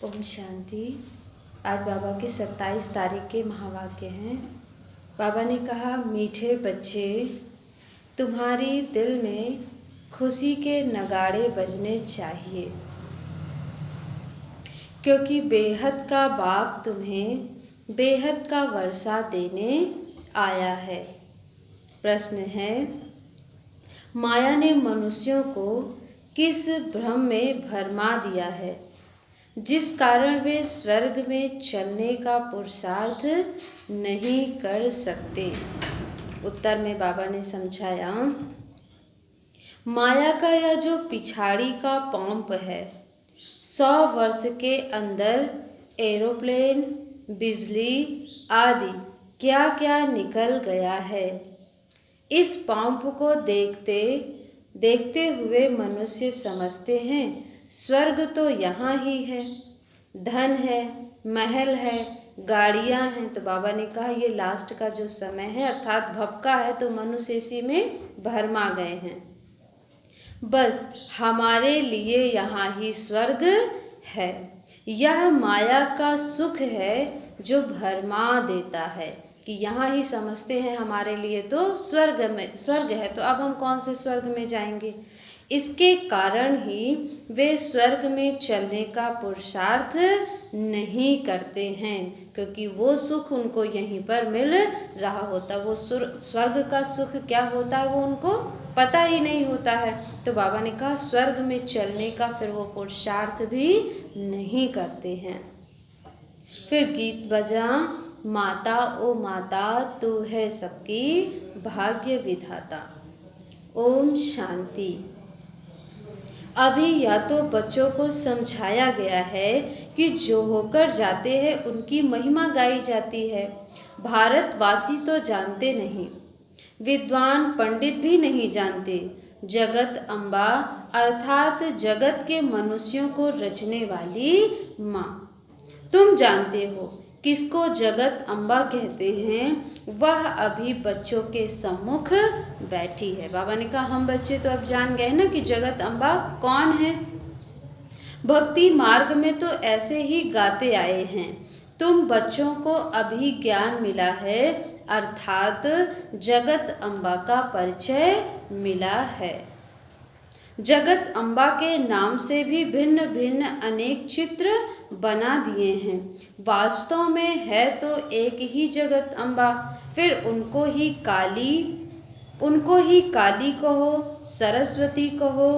ओम शांति। आज बाबा के 27 तारीख के महावाक्य हैं। बाबा ने कहा, मीठे बच्चे, तुम्हारी दिल में खुशी के नगाड़े बजने चाहिए, क्योंकि बेहद का बाप तुम्हें बेहद का वर्षा देने आया है। प्रश्न है, माया ने मनुष्यों को किस भ्रम में भरमा दिया है जिस कारण वे स्वर्ग में चलने का पुरुषार्थ नहीं कर सकते? उत्तर में बाबा ने समझाया, माया का यह जो पिछाड़ी का पंप है, 100 वर्ष के अंदर एरोप्लेन, बिजली आदि क्या क्या निकल गया है। इस पंप को देखते देखते हुए मनुष्य समझते हैं स्वर्ग तो यहाँ ही है, धन है, महल है, गाड़ियाँ हैं। तो बाबा ने कहा ये लास्ट का जो समय है अर्थात भपका है, तो मनुष्य इसी में भरमा गए हैं। बस हमारे लिए यहाँ ही स्वर्ग है। यह माया का सुख है जो भरमा देता है कि यहाँ ही समझते हैं हमारे लिए तो स्वर्ग है, तो अब हम कौन से स्वर्ग में जाएंगे। इसके कारण ही वे स्वर्ग में चलने का पुरुषार्थ नहीं करते हैं, क्योंकि वो सुख उनको यहीं पर मिल रहा होता। वो स्वर्ग का सुख क्या होता है वो उनको पता ही नहीं होता है। तो बाबा ने कहा स्वर्ग में चलने का फिर वो पुरुषार्थ भी नहीं करते हैं। फिर गीत बजा, माता ओ माता तू है सबकी भाग्य विधाता। ओम शांति। अभी या तो बच्चों को समझाया गया है कि जो होकर जाते हैं उनकी महिमा गाई जाती है। भारतवासी तो जानते नहीं, विद्वान पंडित भी नहीं जानते। जगत अम्बा अर्थात जगत के मनुष्यों को रचने वाली माँ, तुम जानते हो किसको जगत अम्बा कहते हैं। वह अभी बच्चों के सम्मुख बैठी है। बाबा ने कहा हम बच्चे तो अब जान गए ना कि जगत अम्बा कौन है। भक्ति मार्ग में तो ऐसे ही गाते आए हैं। तुम बच्चों को अभी ज्ञान मिला है, अर्थात जगत अम्बा का परिचय मिला है। जगत अम्बा के नाम से भी भिन्न भिन्न अनेक चित्र बना दिए हैं। वास्तव में है तो एक ही जगत अम्बा। फिर उनको ही काली कहो, सरस्वती कहो,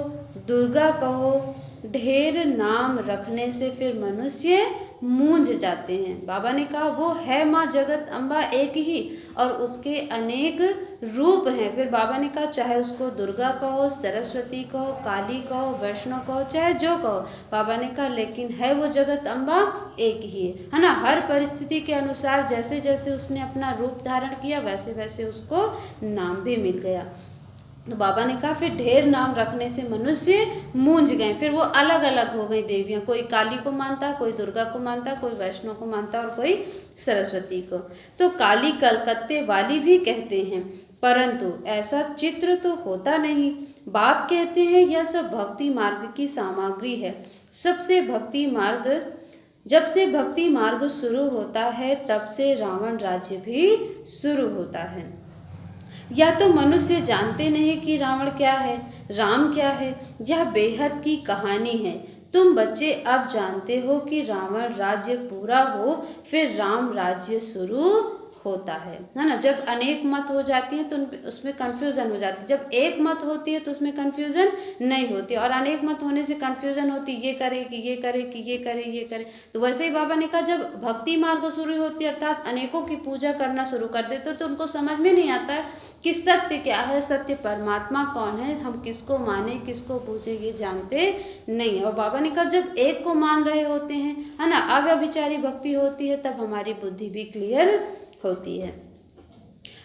दुर्गा कहो। ढेर नाम रखने से फिर मनुष्य मूंझ जाते हैं। बाबा ने कहा वो है माँ जगत अम्बा एक ही, और उसके अनेक रूप हैं। फिर बाबा ने कहा चाहे उसको दुर्गा कहो, सरस्वती कहो, काली कहो, वैष्णव कहो, चाहे जो कहो। बाबा ने कहा लेकिन है वो जगत अम्बा एक ही है ना। हर परिस्थिति के अनुसार जैसे जैसे उसने अपना रूप धारण किया वैसे वैसे उसको नाम भी मिल गया। तो बाबा ने कहा फिर ढेर नाम रखने से मनुष्य मूंझ गए। फिर वो अलग अलग हो गई देवियाँ, कोई काली को मानता, कोई दुर्गा को मानता, कोई वैष्णव को मानता और कोई सरस्वती को। तो काली कलकत्ते वाली भी कहते हैं, परंतु ऐसा चित्र तो होता नहीं। बाप कहते हैं यह सब भक्ति मार्ग की सामग्री है। जब से भक्ति मार्ग शुरू होता है तब से रावण राज्य भी शुरू होता है। या तो मनुष्य जानते नहीं कि रावण क्या है, राम क्या है। यह बेहद की कहानी है। तुम बच्चे अब जानते हो कि रावण राज्य पूरा हो फिर राम राज्य शुरू होता है ना। जब अनेक मत हो जाती है तो उसमें कन्फ्यूज़न हो जाती है। जब एक मत होती है तो उसमें कन्फ्यूज़न नहीं होती, और अनेक मत होने से कन्फ्यूज़न होती, ये करे कि ये करे कि ये करे ये करे। तो वैसे ही बाबा ने कहा जब भक्ति मार्ग शुरू होती है अर्थात अनेकों की पूजा करना शुरू कर देते तो उनको समझ में नहीं आता है कि सत्य क्या है, सत्य परमात्मा कौन है, हम किसको माने किसको पूजे ये जानते नहीं है। और बाबा ने कहा जब एक को मान रहे होते हैं है ना, अव्यभिचारी भक्ति होती है, तब हमारी बुद्धि भी क्लियर होती है।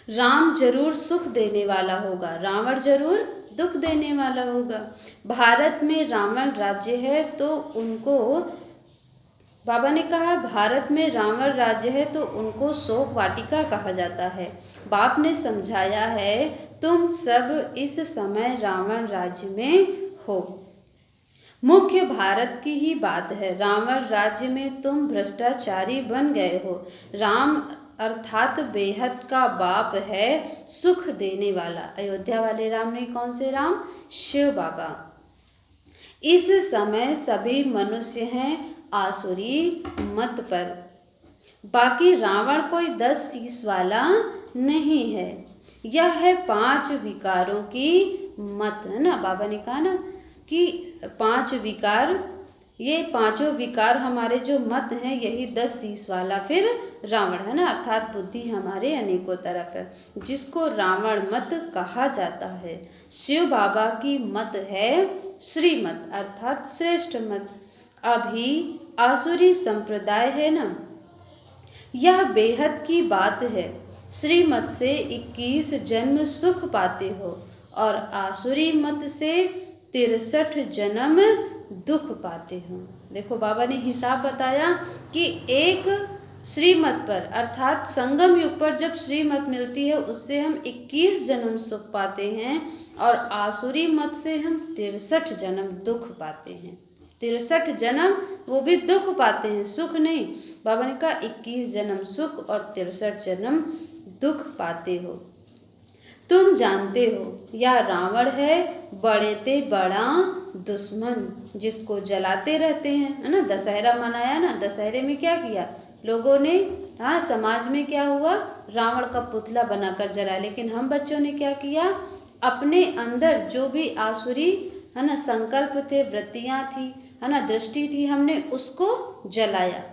राम जरूर सुख देने वाला होगा, रावण जरूर दुख देने वाला होगा। भारत में रावण राज्य है तो उनको, बाबा ने कहा भारत में रावण राज्य है तो उनको शोक वाटिका कहा जाता है। बाप ने समझाया है तुम सब इस समय रावण राज्य में हो। मुख्य भारत की ही बात है। रावण राज्य में तुम भ्रष्टाचारी बन गए हो। राम अर्थात बेहद का बाप है, सुख देने वाला। अयोध्या वाले राम ने कौन से राम? शिव बाबा। इस समय सभी मनुष्य हैं आसुरी मत पर। बाकी रावण कोई 10 शीश वाला नहीं है। यह है 5 विकारों की मत, है ना। बाबा ने कहा ना कि 5 विकार, ये पांचों विकार हमारे जो मत हैं, यही 10 शीश वाला फिर रावण है ना। अर्थात बुद्धि हमारे अनेकों तरफ है, जिसको रावण मत कहा जाता है। शिव बाबा की मत है श्रीमत, अर्थात श्रेष्ठ मत। अभी आसुरी संप्रदाय है ना, यह बेहद की बात है। श्रीमत से 21 जन्म सुख पाते हो और आसुरी मत से 63 जन्म दुख पाते हो। देखो बाबा ने हिसाब बताया कि एक श्रीमत पर अर्थात संगम युग पर जब श्रीमत मिलती है उससे हम 21 जन्म सुख पाते हैं और आसुरी मत से हम 63 जन्म दुख पाते हैं। 63 जन्म वो भी दुख पाते हैं, सुख नहीं। बाबा ने कहा 21 जन्म सुख और 63 जन्म दुख पाते हो। तुम जानते हो यह रावण है बड़े ते बड़ा दुश्मन, जिसको जलाते रहते हैं, है ना। दशहरा मनाया ना, दशहरे में क्या किया लोगों ने? हाँ, समाज में क्या हुआ? रावण का पुतला बनाकर जलाया। लेकिन हम बच्चों ने क्या किया? अपने अंदर जो भी आसुरी है ना संकल्प थे, वृत्तियाँ थी, है ना, दृष्टि थी, हमने उसको जलाया।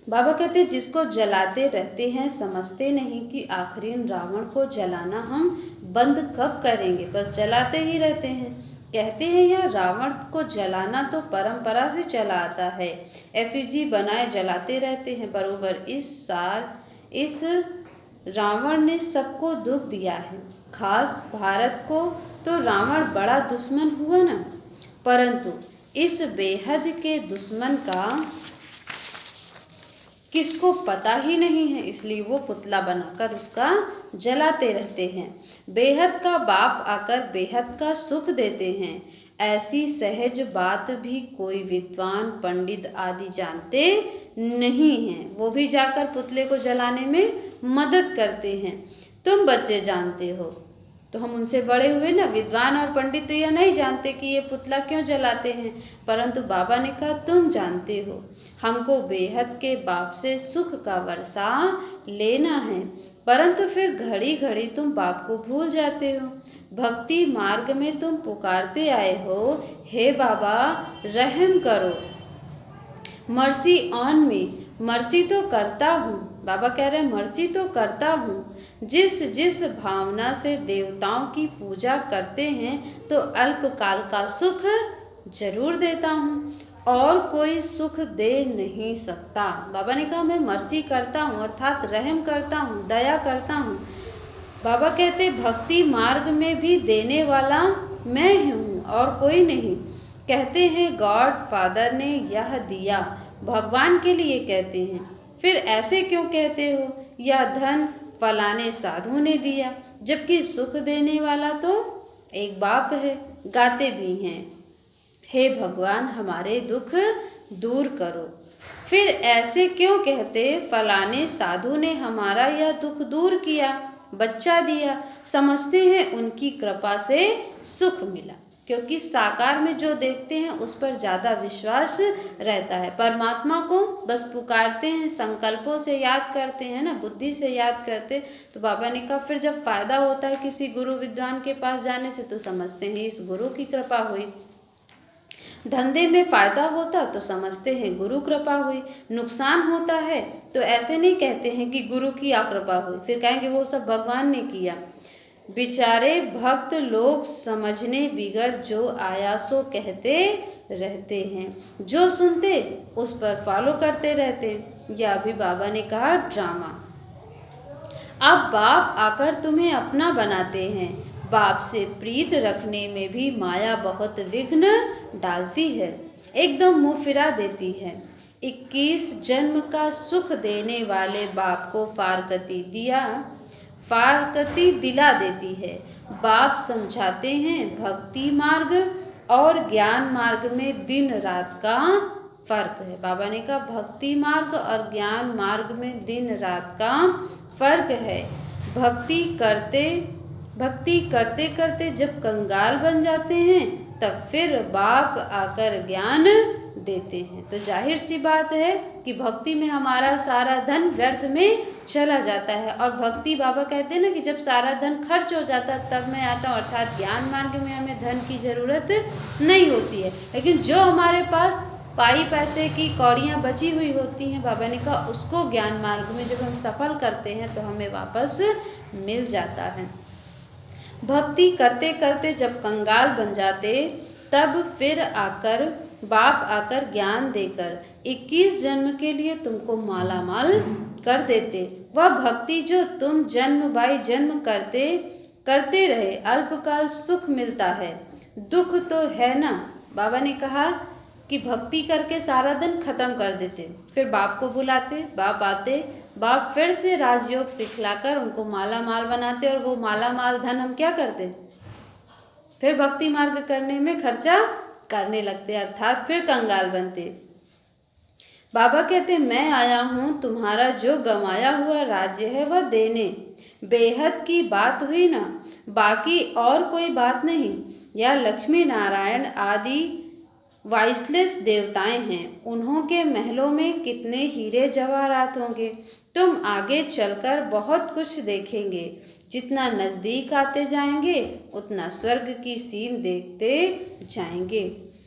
बाबा कहते जिसको जलाते रहते हैं समझते नहीं कि आखिरी रावण को जलाना हम बंद कब करेंगे, बस जलाते ही रहते हैं। कहते हैं यह रावण को जलाना तो परंपरा से चला आता है, एफिजी बनाए जलाते रहते हैं बरोबर। इस साल इस रावण ने सबको दुख दिया है, खास भारत को तो रावण बड़ा दुश्मन हुआ ना। परंतु इस बेहद के दुश्मन का किसको पता ही नहीं है, इसलिए वो पुतला बनाकर उसका जलाते रहते हैं। बेहद का बाप आकर बेहद का सुख देते हैं, ऐसी सहज बात भी कोई विद्वान पंडित आदि जानते नहीं हैं। वो भी जाकर पुतले को जलाने में मदद करते हैं। तुम बच्चे जानते हो, तो हम उनसे बड़े हुए ना। विद्वान और पंडित तो यह नहीं जानते कि ये पुतला क्यों जलाते हैं, परंतु बाबा ने कहा तुम जानते हो। हमको बेहद के बाप से सुख का वर्षा लेना है, परंतु फिर घड़ी घड़ी तुम बाप को भूल जाते हो। भक्ति मार्ग में तुम पुकारते आए हो, हे बाबा रहम करो, मर्सी ऑन मी। मर्सी तो करता हूँ, बाबा कह रहे हैं मर्सी तो करता हूँ। जिस जिस भावना से देवताओं की पूजा करते हैं तो अल्पकाल का सुख जरूर देता हूँ, और कोई सुख दे नहीं सकता। बाबा ने कहा मैं मर्सी करता हूँ अर्थात रहम करता हूँ, दया करता हूँ। बाबा कहते भक्ति मार्ग में भी देने वाला मैं हूँ और कोई नहीं। कहते हैं गॉड फादर ने यह दिया, भगवान के लिए कहते हैं। फिर ऐसे क्यों कहते हो? यह धन फलाने साधु ने दिया, जबकि सुख देने वाला तो एक बाप है। गाते भी हैं, हे भगवान हमारे दुख दूर करो। फिर ऐसे क्यों कहते फलाने साधु ने हमारा यह दुख दूर किया, बच्चा दिया, समझते हैं उनकी कृपा से सुख मिला। क्योंकि साकार में जो देखते हैं उस पर ज़्यादा विश्वास रहता है। परमात्मा को बस पुकारते हैं, संकल्पों से याद करते हैं ना, बुद्धि से याद करते। तो बाबा ने कहा फिर जब फायदा होता है किसी गुरु विद्वान के पास जाने से तो समझते हैं इस गुरु की कृपा हुई। धंधे में फायदा होता तो समझते हैं गुरु कृपा हुई। नुकसान होता है तो ऐसे नहीं कहते हैं कि गुरु की कृपा हुई, फिर कहेंगे वो सब भगवान ने किया। बेचारे भक्त लोग समझने बिगड़ जो आया सो कहते रहते हैं, जो सुनते उस पर फॉलो करते रहते। यह भी बाबा ने कहा ड्रामा। अब बाप आकर तुम्हें अपना बनाते हैं। बाप से प्रीत रखने में भी माया बहुत विघ्न डालती है, एकदम मुँह फिरा देती है। 21 जन्म का सुख देने वाले बाप को फारकती दिला देती है। बाप समझाते हैं भक्ति मार्ग और ज्ञान मार्ग में दिन रात का फर्क है। बाबा ने कहा भक्ति मार्ग और ज्ञान मार्ग में दिन रात का फर्क है। भक्ति करते करते जब कंगाल बन जाते हैं तब फिर बाप आकर ज्ञान देते हैं। तो जाहिर सी बात है कि भक्ति में हमारा सारा धन व्यर्थ में चला जाता है, और भक्ति बाबा कहते हैं ना कि जब सारा धन खर्च हो जाता है तब मैं आता हूँ, अर्थात ज्ञान मार्ग में हमें धन की ज़रूरत नहीं होती है। लेकिन जो हमारे पास पाई पैसे की कौड़ियाँ बची हुई होती हैं, बाबा ने कहा उसको ज्ञान मार्ग में जब हम सफल करते हैं तो हमें वापस मिल जाता है। भक्ति करते करते जब कंगाल बन जाते तब फिर बाप आकर ज्ञान देकर 21 जन्म के लिए तुमको माला माल कर देते। वह भक्ति जो तुम जन्म बाई जन्म करते रहे, अल्पकाल सुख मिलता है, दुख तो है ना। बाबा ने कहा कि भक्ति करके सारा दिन खत्म कर देते, फिर बाप को बुलाते, बाप आते, बाप फिर से राजयोग सिखलाकर उनको माला माल बनाते, और वो माला माल धन हम क्या करते, फिर भक्ति मार्ग करने में खर्चा करने लगते, अर्थात फिर कंगाल बनते। बाबा कहते मैं आया हूँ तुम्हारा जो गंवाया हुआ राज्य है वह देने। बेहद की बात हुई ना, बाकी और कोई बात नहीं। यह लक्ष्मी नारायण आदि वाइसलेस देवताएं हैं, उन्हों के महलों में कितने हीरे जवाहरात होंगे। तुम आगे चलकर बहुत कुछ देखेंगे। जितना नज़दीक आते जाएंगे उतना स्वर्ग की सीन देखते जाएंगे।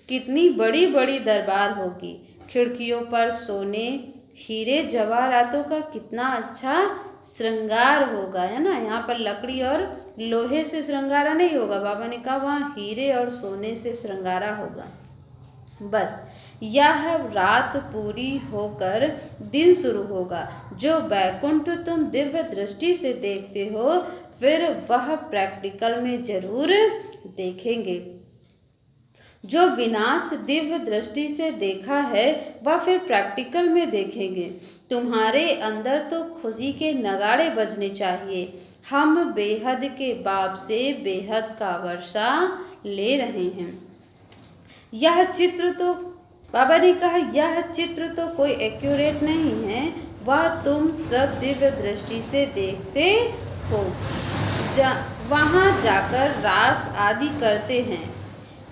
कितनी बड़ी बड़ी दरबार होगी, खिड़कियों पर सोने हीरे जवाहरातों का कितना अच्छा श्रृंगार होगा, है ना। यहाँ पर लकड़ी और लोहे से श्रृंगारा नहीं होगा, बाबा ने कहा वहाँ हीरे और सोने से श्रृंगारा होगा। बस यह रात पूरी होकर दिन शुरू होगा। जो बैकुंठ तुम दिव्य दृष्टि से देखते हो फिर वह प्रैक्टिकल में जरूर देखेंगे। जो विनाश दिव्य दृष्टि से देखा है वह फिर प्रैक्टिकल में देखेंगे। तुम्हारे अंदर तो खुशी के नगाड़े बजने चाहिए। हम बेहद के बाप से बेहद का वर्षा ले रहे हैं। यह चित्र तो बाबा ने कहा यह चित्र तो कोई एक्यूरेट नहीं है, वह तुम सब दिव्य दृष्टि से देखते हो। वहाँ जाकर रास आदि करते हैं,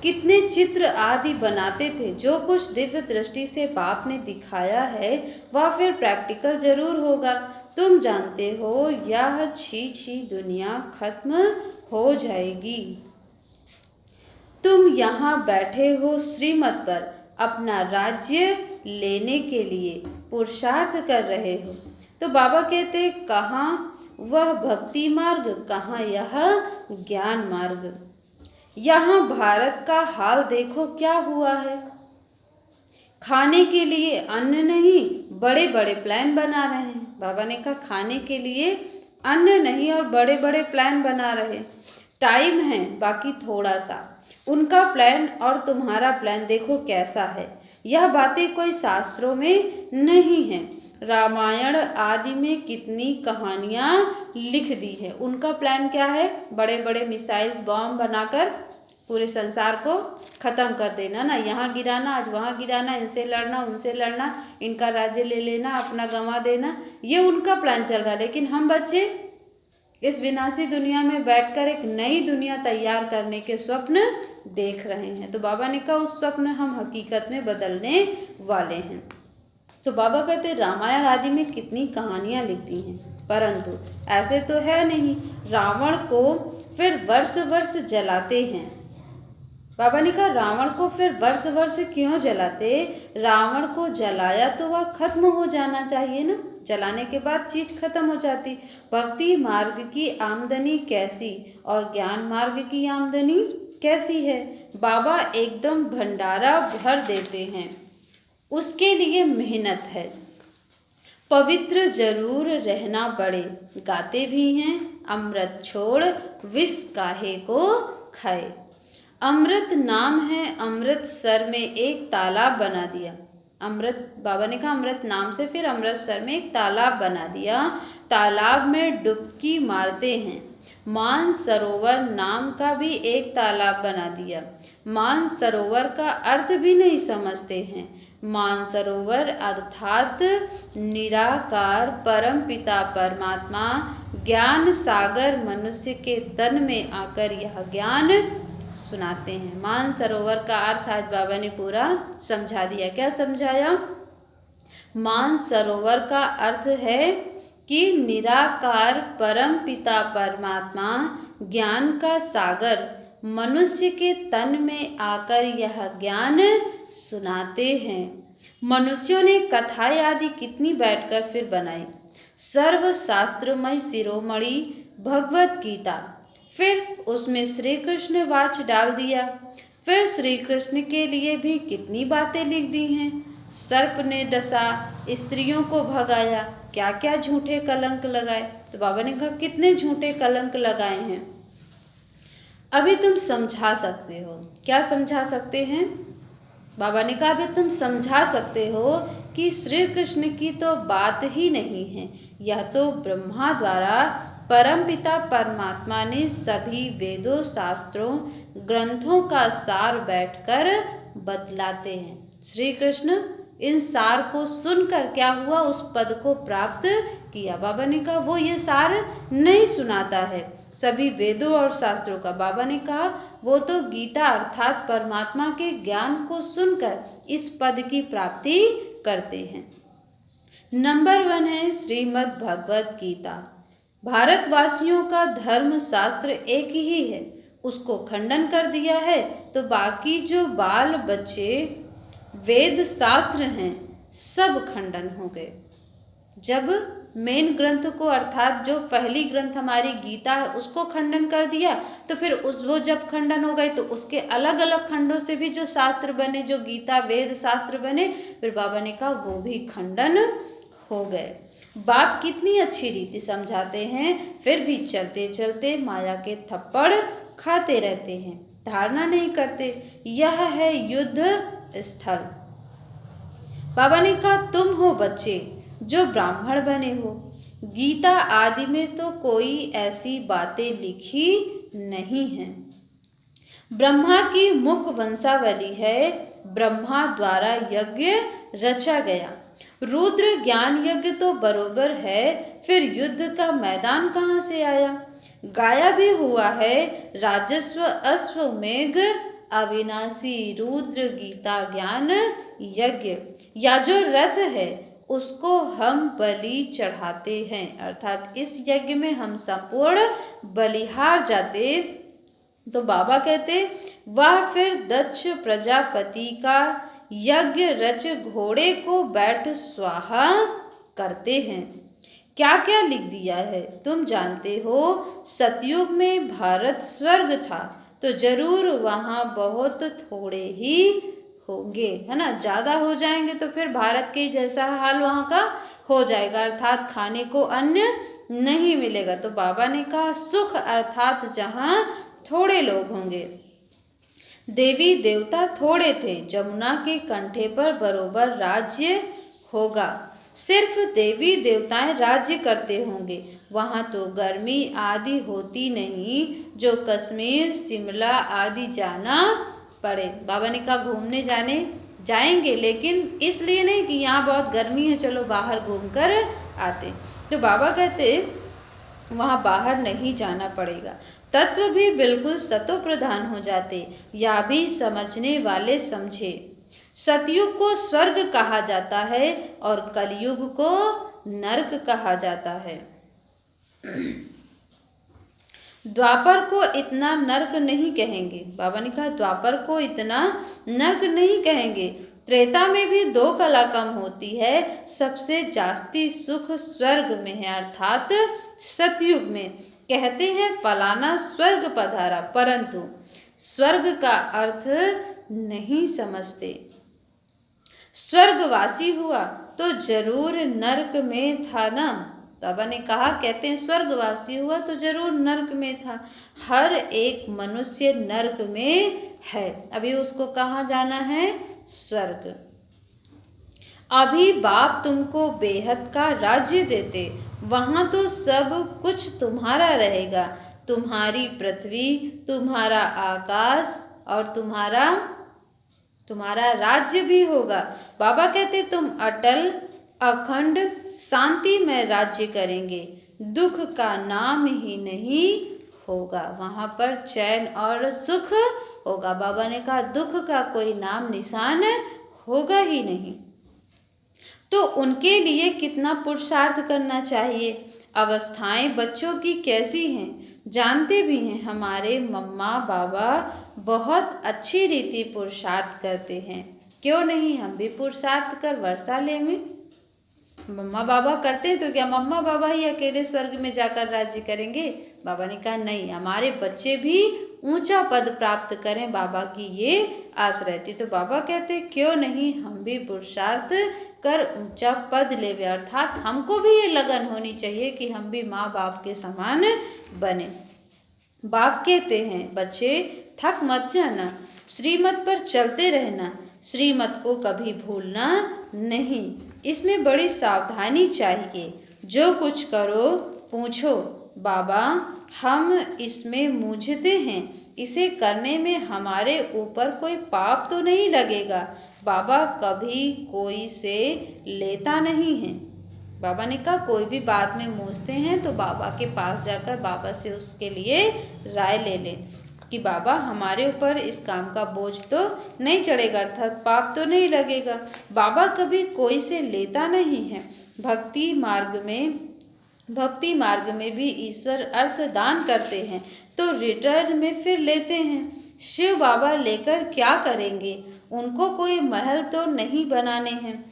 कितने चित्र आदि बनाते थे। जो कुछ दिव्य दृष्टि से बाप ने दिखाया है वह फिर प्रैक्टिकल जरूर होगा। तुम जानते हो यह छी दुनिया खत्म हो जाएगी। तुम यहाँ बैठे हो श्रीमत पर अपना राज्य लेने के लिए पुरुषार्थ कर रहे हो। तो बाबा कहते कहाँ वह भक्ति मार्ग, कहाँ यह ज्ञान मार्ग। यहाँ भारत का हाल देखो क्या हुआ है। खाने के लिए अन्न नहीं, बड़े बड़े प्लान बना रहे हैं। बाबा ने कहा खाने के लिए अन्न नहीं और बड़े बड़े प्लान बना रहे। टाइम है बाकी थोड़ा सा। उनका प्लान और तुम्हारा प्लान देखो कैसा है। यह बातें कोई शास्त्रों में नहीं है, रामायण आदि में कितनी कहानियाँ लिख दी है। उनका प्लान क्या है, बड़े बड़े मिसाइल बॉम्ब बनाकर पूरे संसार को ख़त्म कर देना ना, यहाँ गिराना आज वहाँ गिराना, इनसे लड़ना उनसे लड़ना, इनका राज्य ले लेना अपना गंवा देना, ये उनका प्लान चल रहा है। लेकिन हम बच्चे इस विनाशी दुनिया में बैठकर एक नई दुनिया तैयार करने के स्वप्न देख रहे हैं। तो बाबा ने कहा उस स्वप्न हम हकीकत में बदलने वाले हैं। तो बाबा कहते रामायण आदि में कितनी कहानियाँ लिखती हैं, परंतु ऐसे तो है नहीं। रावण को फिर वर्ष वर्ष जलाते हैं। बाबा ने कहा रावण को फिर वर्ष वर्ष क्यों जलाते। रावण को जलाया तो वह खत्म हो जाना चाहिए ना, जलाने के बाद चीज खत्म हो जाती। भक्ति मार्ग की आमदनी कैसी और ज्ञान मार्ग की आमदनी कैसी है। बाबा एकदम भंडारा भर देते हैं, उसके लिए मेहनत है। पवित्र जरूर रहना पड़े। गाते भी हैं अमृत छोड़ विष काहे को खाए। अमृत नाम है, अमृतसर में एक तालाब बना दिया। अमृत बाबा ने कहा अमृत नाम से फिर अमृतसर में एक तालाब बना दिया। तालाब में डुबकी मारते हैं। मान सरोवर नाम का भी एक तालाब बना दिया। मानसरोवर का अर्थ भी नहीं समझते हैं। मानसरोवर अर्थात निराकार परम पिता परमात्मा ज्ञान सागर मनुष्य के तन में आकर यह ज्ञान सुनाते हैं। मानसरोवर का अर्थ आज बाबा ने पूरा समझा दिया। क्या समझाया? मानसरोवर का अर्थ है कि निराकार परम पिता परमात्मा ज्ञान का सागर मनुष्य के तन में आकर यह ज्ञान सुनाते हैं। मनुष्यों ने कथाएं आदि कितनी बैठकर फिर बनाई। सर्वशास्त्रमय शिरोमणि भगवत गीता, फिर उसमें श्री कृष्ण वाच डाल दिया। फिर श्री कृष्ण के लिए भी कितनी बातें लिख दी हैं। सर्प ने डसा, स्त्रियों को भगाया, क्या क्या झूठे कलंक लगाए। तो बाबा ने कहा कितने झूठे कलंक लगाए हैं। अभी तुम समझा सकते हो। क्या समझा सकते हैं? बाबा ने कहा अभी तुम समझा सकते हो कि श्री कृष्ण की तो बात ही नहीं है। यह तो ब्रह्मा द्वारा परमपिता परमात्मा ने सभी वेदों शास्त्रों ग्रंथों का सार बैठकर बतलाते हैं। श्री कृष्ण इन सार को सुनकर क्या हुआ, उस पद को प्राप्त किया। बाबा ने कहा वो ये सार नहीं सुनाता है सभी वेदों और शास्त्रों का। बाबा ने कहा वो तो गीता अर्थात परमात्मा के ज्ञान को सुनकर इस पद की प्राप्ति करते हैं। नंबर 1 है श्रीमद् भगवत गीता। भारतवासियों का धर्म शास्त्र एक ही है, उसको खंडन कर दिया है तो बाकी जो बाल बच्चे वेद शास्त्र हैं सब खंडन हो गए। जब मेन ग्रंथ को अर्थात जो पहली ग्रंथ हमारी गीता है उसको खंडन कर दिया तो फिर वो जब खंडन हो गए तो उसके अलग अलग खंडों से भी जो शास्त्र बने, जो गीता वेद शास्त्र बने, फिर बाबा ने कहा वो भी खंडन हो गए। बाप कितनी अच्छी रीति समझाते हैं, फिर भी चलते चलते माया के थप्पड़ खाते रहते हैं, धारणा नहीं करते। यह है युद्ध स्थल। बाबा ने कहा तुम हो बच्चे जो ब्राह्मण बने हो। गीता आदि में तो कोई ऐसी बातें लिखी नहीं है। ब्रह्मा की मुख वंशावली है, ब्रह्मा द्वारा यज्ञ रचा गया। रुद्र ज्ञान यज्ञ तो बरोबर है, फिर युद्ध का मैदान कहाँ से आया? गाया भी हुआ है राजस्व अश्वमेघ अविनाशी रुद्र गीता ज्ञान यज्ञ। या जो रथ है उसको हम बलि चढ़ाते हैं, अर्थात इस यज्ञ में हम संपूर्ण बलिहार जाते। तो बाबा कहते वह फिर दक्ष प्रजापति का यज्ञ रच घोड़े को बैठ स्वाहा करते हैं। क्या क्या लिख दिया है तुम जानते हो। सतयुग में भारत स्वर्ग था तो जरूर वहाँ बहुत थोड़े ही होंगे, है ना। ज़्यादा हो जाएंगे तो फिर भारत के जैसा हाल वहाँ का हो जाएगा, अर्थात खाने को अन्न नहीं मिलेगा। तो बाबा ने कहा सुख अर्थात जहाँ थोड़े लोग होंगे। देवी देवता थोड़े थे, जमुना के कंठे पर बरोबर राज्य होगा। सिर्फ देवी देवताएं राज्य करते होंगे, वहाँ तो गर्मी आदि होती नहीं जो कश्मीर शिमला आदि जाना पड़े। बाबा ने कहा घूमने जाएंगे लेकिन इसलिए नहीं कि यहाँ बहुत गर्मी है चलो बाहर घूम कर आते। तो बाबा कहते वहाँ बाहर नहीं जाना पड़ेगा। तत्व भी बिल्कुल सतो प्रधान हो जाते, या भी समझने वाले समझे। सतयुग को स्वर्ग कहा जाता है और कलयुग को नरक कहा जाता है। द्वापर को इतना नरक नहीं कहेंगे। बाबा ने कहा द्वापर को इतना नरक नहीं कहेंगे। त्रेता में भी 2 कला कम होती है, सबसे जास्ती सुख स्वर्ग में है, अर्थात सतयुग में। कहते हैं फलाना स्वर्ग पधारा, परंतु स्वर्ग का अर्थ नहीं समझते। स्वर्गवासी हुआ तो जरूर नरक में था ना। बाबा ने कहा कहते हैं स्वर्गवासी हुआ तो जरूर नरक में था। हर एक मनुष्य नरक में है, अभी उसको कहाँ जाना है? स्वर्ग। अभी बाप तुमको बेहद का राज्य देते, वहाँ तो सब कुछ तुम्हारा रहेगा। तुम्हारी पृथ्वी, तुम्हारा आकाश, और तुम्हारा राज्य भी होगा। बाबा कहते तुम अटल अखंड शांतिमय राज्य करेंगे, दुख का नाम ही नहीं होगा। वहाँ पर चैन और सुख होगा। बाबा ने कहा दुख का कोई नाम निशान होगा ही नहीं। तो उनके लिए कितना पुरुषार्थ करना चाहिए। अवस्थाएं बच्चों की कैसी हैं जानते भी हैं। हमारे मम्मा बाबा बहुत अच्छी रीति पुरुषार्थ करते हैं, क्यों नहीं हम भी पुरुषार्थ कर वर्षा ले में। मम्मा बाबा करते तो क्या मम्मा बाबा ही अकेले स्वर्ग में जाकर राज्य करेंगे। बाबा ने कहा नहीं, हमारे बच्चे भी ऊंचा पद प्राप्त करें, बाबा की ये आस रहती। तो बाबा कहते क्यों नहीं हम भी पुरुषार्थ कर ऊंचा पद लेवे। अर्थात हमको भी ये लगन होनी चाहिए कि हम भी माँ बाप के समान बने। बाप कहते हैं बच्चे थक मत जाना, श्रीमत पर चलते रहना, श्रीमत को कभी भूलना नहीं। इसमें बड़ी सावधानी चाहिए। जो कुछ करो पूछो बाबा हम इसमें मूझते हैं, इसे करने में हमारे ऊपर कोई पाप तो नहीं लगेगा। बाबा कभी कोई से लेता नहीं है। बाबा ने कहा कोई भी बात में मूझते हैं तो बाबा के पास जाकर बाबा से उसके लिए राय ले लें कि बाबा हमारे ऊपर इस काम का बोझ तो नहीं चढ़ेगा, अर्थात पाप तो नहीं लगेगा। बाबा कभी कोई से लेता नहीं है। भक्ति मार्ग में भी ईश्वर अर्थ दान करते हैं तो रिटर्न में फिर लेते हैं। शिव बाबा लेकर क्या करेंगे, उनको कोई महल तो नहीं बनाने हैं,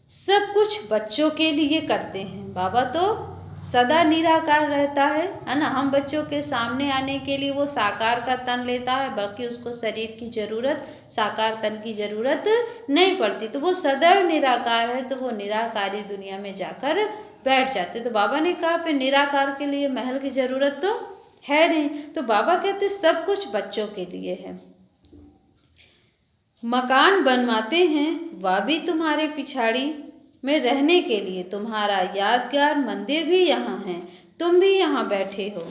सब कुछ बच्चों के लिए करते हैं। बाबा तो सदा निराकार रहता है ना। हम बच्चों के सामने आने के लिए वो साकार का तन लेता है, बाकी उसको शरीर की जरूरत, साकार तन की जरूरत नहीं पड़ती। तो वो सदैव निराकार है, तो वो निराकारी दुनिया में जाकर बैठ जाते। तो बाबा ने कहा फिर निराकार के लिए महल की जरूरत तो है नहीं। तो बाबा कहते सब कुछ बच्चों के लिए है। मकान बनवाते हैं वह भी तुम्हारे पिछाड़ी में रहने के लिए। तुम्हारा यादगार मंदिर भी यहाँ है, तुम भी यहाँ बैठे हो।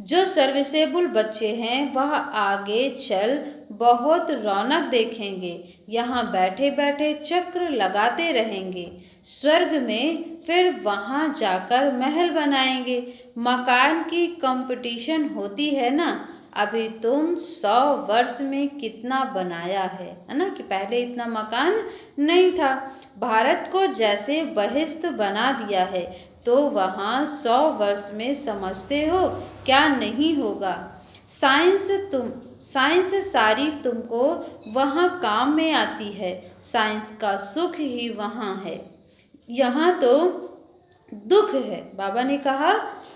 जो सर्विसेबल बच्चे हैं वह आगे चल बहुत रौनक देखेंगे, यहाँ बैठे बैठे चक्र लगाते रहेंगे। स्वर्ग में फिर वहाँ जाकर महल बनाएंगे। मकान की कंपटीशन होती है ना। अभी तुम 100 वर्ष में कितना बनाया है ना, कि पहले इतना मकान नहीं था। भारत को जैसे बहिष्त बना दिया है तो वहाँ 100 वर्ष में समझते हो क्या नहीं होगा। साइंस सारी तुमको वहाँ काम में आती है। साइंस का सुख ही वहाँ है, यहाँ तो दुख है। बाबा ने कहा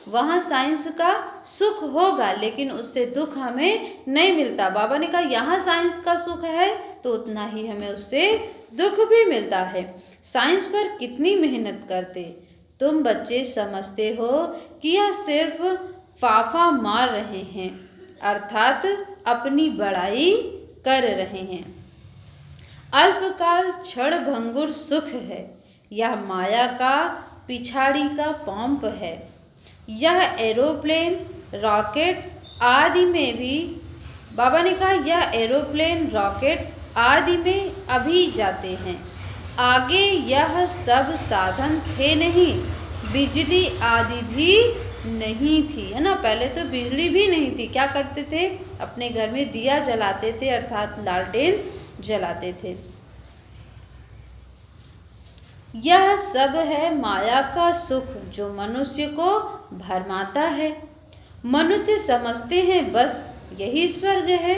वहाँ साइंस का सुख होगा लेकिन उससे दुख हमें नहीं मिलता। बाबा ने कहा यहाँ साइंस का सुख है तो उतना ही हमें उससे दुख भी मिलता है। साइंस पर कितनी मेहनत करते तुम बच्चे समझते हो कि यह सिर्फ फाफा मार रहे हैं, अर्थात अपनी बड़ाई कर रहे हैं। अल्पकाल क्षण भंगुर सुख है, यह माया का पिछाड़ी का पंप है। यह एरोप्लेन रॉकेट आदि में भी, बाबा ने कहा यह एरोप्लेन रॉकेट आदि में अभी जाते हैं, आगे यह सब साधन थे नहीं, बिजली आदि भी नहीं थी, है ना। पहले तो बिजली भी नहीं थी, क्या करते थे अपने घर में दिया जलाते थे, अर्थात लालटेन जलाते थे। यह सब है माया का सुख जो मनुष्य को भरमाता है। मनुष्य समझते हैं बस यही स्वर्ग है।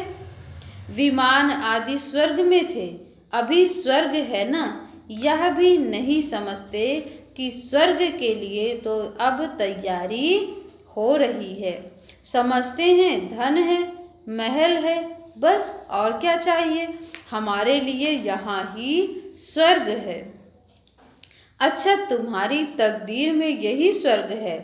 विमान आदि स्वर्ग में थे, अभी स्वर्ग है ना, यह भी नहीं समझते कि स्वर्ग के लिए तो अब तैयारी हो रही है। समझते हैं धन है, महल है, बस और क्या चाहिए, हमारे लिए यहाँ ही स्वर्ग है। अच्छा तुम्हारी तकदीर में यही स्वर्ग है,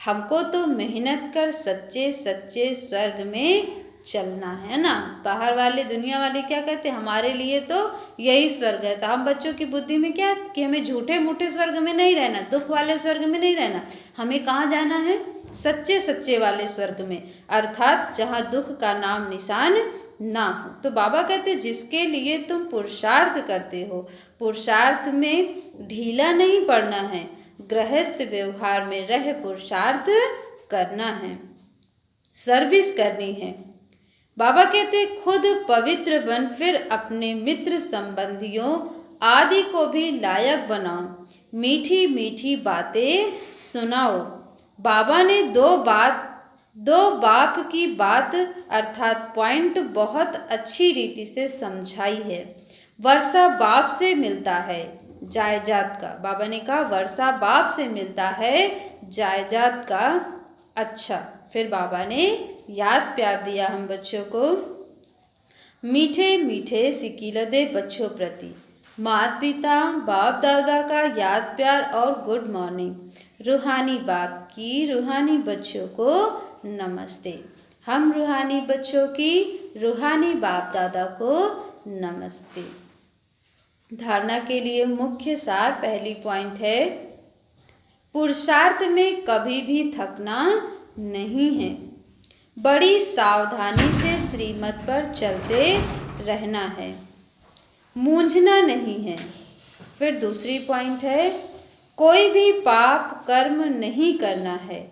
हमको तो मेहनत कर सच्चे सच्चे स्वर्ग में चलना है ना। बाहर वाले दुनिया वाले क्या कहते हैं हमारे लिए तो यही स्वर्ग है। तो हम बच्चों की बुद्धि में क्या कि हमें झूठे मूठे स्वर्ग में नहीं रहना, दुख वाले स्वर्ग में नहीं रहना, हमें कहाँ जाना है सच्चे सच्चे वाले स्वर्ग में, अर्थात जहाँ दुख का नाम निशान ना हो। तो बाबा कहते जिसके लिए तुम पुरुषार्थ करते हो, पुरुषार्थ में ढीला नहीं पड़ना है, गृहस्थ व्यवहार में रह पुरुषार्थ करना है, सर्विस करनी है। बाबा कहते खुद पवित्र बन, फिर अपने मित्र संबंधियों आदि को भी लायक बनाओ, मीठी मीठी बातें सुनाओ। बाबा ने दो बाप की बात अर्थात पॉइंट बहुत अच्छी रीति से समझाई है। वर्षा बाप से मिलता है जायदाद का, बाबा ने कहा वर्षा बाप से मिलता है जायदाद का। अच्छा, फिर बाबा ने याद प्यार दिया हम बच्चों को। मीठे मीठे सिकीलदे बच्चों प्रति माता पिता बाप दादा का याद प्यार और गुड मॉर्निंग। रूहानी बाप की रूहानी बच्चों को नमस्ते। हम रूहानी बच्चों की रूहानी बाप दादा को नमस्ते। धारणा के लिए मुख्य सार पहली पॉइंट है, पुरुषार्थ में कभी भी थकना नहीं है, बड़ी सावधानी से श्रीमत पर चलते रहना है, मूंझना नहीं है। फिर दूसरी पॉइंट है, कोई भी पाप कर्म नहीं करना है,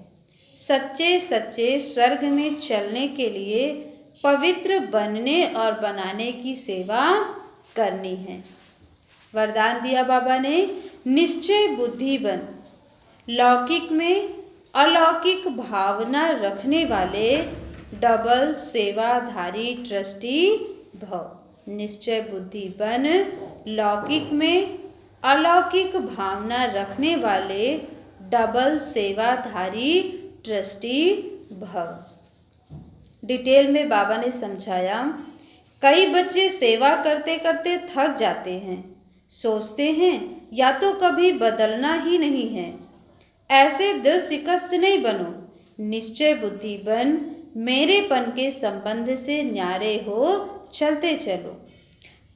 सच्चे सच्चे स्वर्ग में चलने के लिए पवित्र बनने और बनाने की सेवा करनी है। वरदान दिया बाबा ने, निश्चय बुद्धि बन, लौकिक में अलौकिक भावना रखने वाले डबल सेवाधारी ट्रस्टी भव। निश्चय बुद्धि बन, लौकिक में अलौकिक भावना रखने वाले डबल सेवाधारी ट्रस्टी भव। डिटेल में बाबा ने समझाया, कई बच्चे सेवा करते करते थक जाते हैं, सोचते हैं या तो कभी बदलना ही नहीं है। ऐसे दिल शिकस्त नहीं बनो, निश्चय बुद्धि बन, मेरेपन के संबंध से न्यारे हो चलते चलो।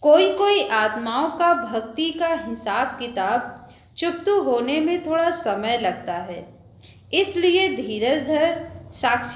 कोई कोई आत्माओं का भक्ति का हिसाब किताब चुप्त होने में थोड़ा समय लगता है, इसलिए धीरज धर, साक्षी